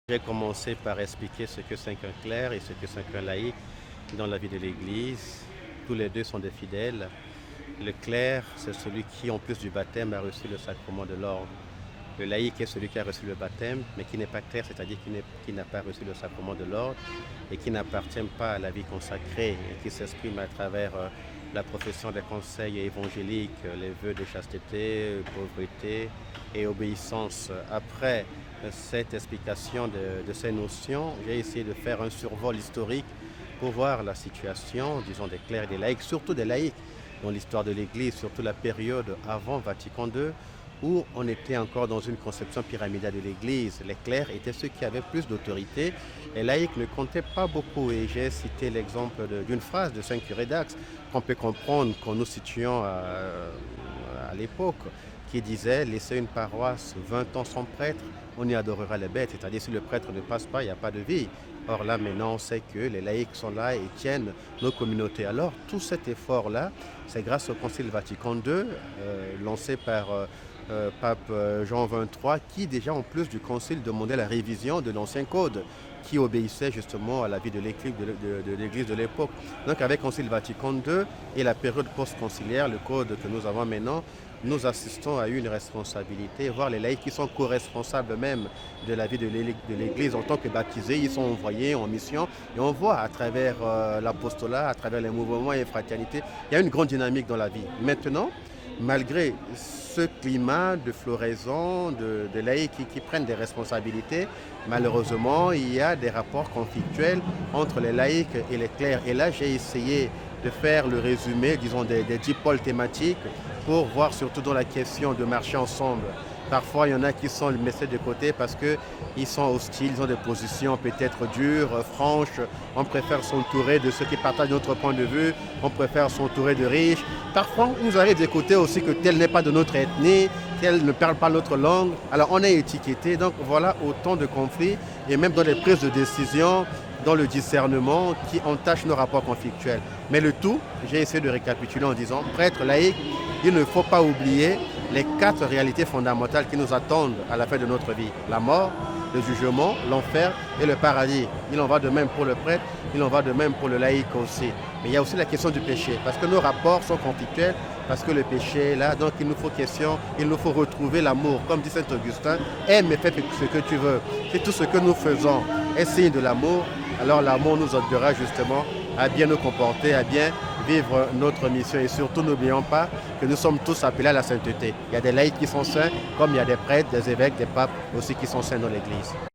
J'ai commencé par expliquer ce que c'est qu'un clerc et ce que c'est qu'un laïc dans la vie de l'Église. Tous les deux sont des fidèles. Le clerc, c'est celui qui, en plus du baptême, a reçu le sacrement de l'ordre. Le laïc est celui qui a reçu le baptême, mais qui n'est pas clerc, c'est-à-dire qui n'a pas reçu le sacrement de l'ordre et qui n'appartient pas à la vie consacrée et qui s'exprime à travers la profession des conseils évangéliques, les vœux de chasteté, pauvreté et obéissance. Après cette explication de ces notions, j'ai essayé de faire un survol historique pour voir la situation, disons, des clercs et des laïcs, surtout des laïcs dans l'histoire de l'Église, surtout la période avant Vatican II, où on était encore dans une conception pyramidale de l'Église. Les clercs étaient ceux qui avaient plus d'autorité. Les laïcs ne comptaient pas beaucoup. Et j'ai cité l'exemple d'une phrase de Saint Curé d'Ax qu'on peut comprendre quand nous situons à l'époque, qui disait « Laissez une paroisse 20 ans sans prêtre, on y adorera les bêtes ». C'est-à-dire si le prêtre ne passe pas, il n'y a pas de vie. Or là, maintenant, on sait que les laïcs sont là et tiennent nos communautés. Alors, tout cet effort-là, c'est grâce au Concile Vatican II, lancé par Pape Jean XXIII, qui déjà, en plus du Concile, demandait la révision de l'ancien code, qui obéissait justement à la vie de l'Église de l'époque. Donc, avec le Concile Vatican II et la période post-conciliaire, le code que nous avons maintenant, nous assistons à une responsabilité, voire les laïcs qui sont co-responsables même de la vie de l'Église en tant que baptisés, ils sont envoyés en mission et on voit à travers l'apostolat, à travers les mouvements et les fraternités, il y a une grande dynamique dans la vie. Maintenant, malgré ce climat de floraison, de laïcs qui prennent des responsabilités, malheureusement, il y a des rapports conflictuels entre les laïcs et les clercs. Et là, j'ai essayé de faire le résumé, disons, des 10 pôles thématiques pour voir surtout dans la question de marcher ensemble. Parfois, il y en a qui sont laissés de côté parce qu'ils sont hostiles, ils ont des positions peut-être dures, franches. On préfère s'entourer de ceux qui partagent notre point de vue, on préfère s'entourer de riches. Parfois, il nous arrive d'écouter aussi que tel n'est pas de notre ethnie, tel ne parle pas notre langue. Alors, on est étiqueté. Donc, voilà autant de conflits et même dans les prises de décision, dans le discernement qui entache nos rapports conflictuels. Mais le tout, j'ai essayé de récapituler en disant, prêtre, laïc, il ne faut pas oublier les 4 réalités fondamentales qui nous attendent à la fin de notre vie. La mort, le jugement, l'enfer et le paradis. Il en va de même pour le prêtre, il en va de même pour le laïc aussi. Mais il y a aussi la question du péché, parce que nos rapports sont conflictuels, parce que le péché est là, donc il nous faut retrouver l'amour. Comme dit Saint Augustin, aime et fais ce que tu veux. Si tout ce que nous faisons est signe de l'amour, alors l'amour nous aidera justement à bien nous comporter, à bien vivre notre mission. Et surtout, n'oublions pas que nous sommes tous appelés à la sainteté. Il y a des laïcs qui sont saints, comme il y a des prêtres, des évêques, des papes aussi qui sont saints dans l'Église.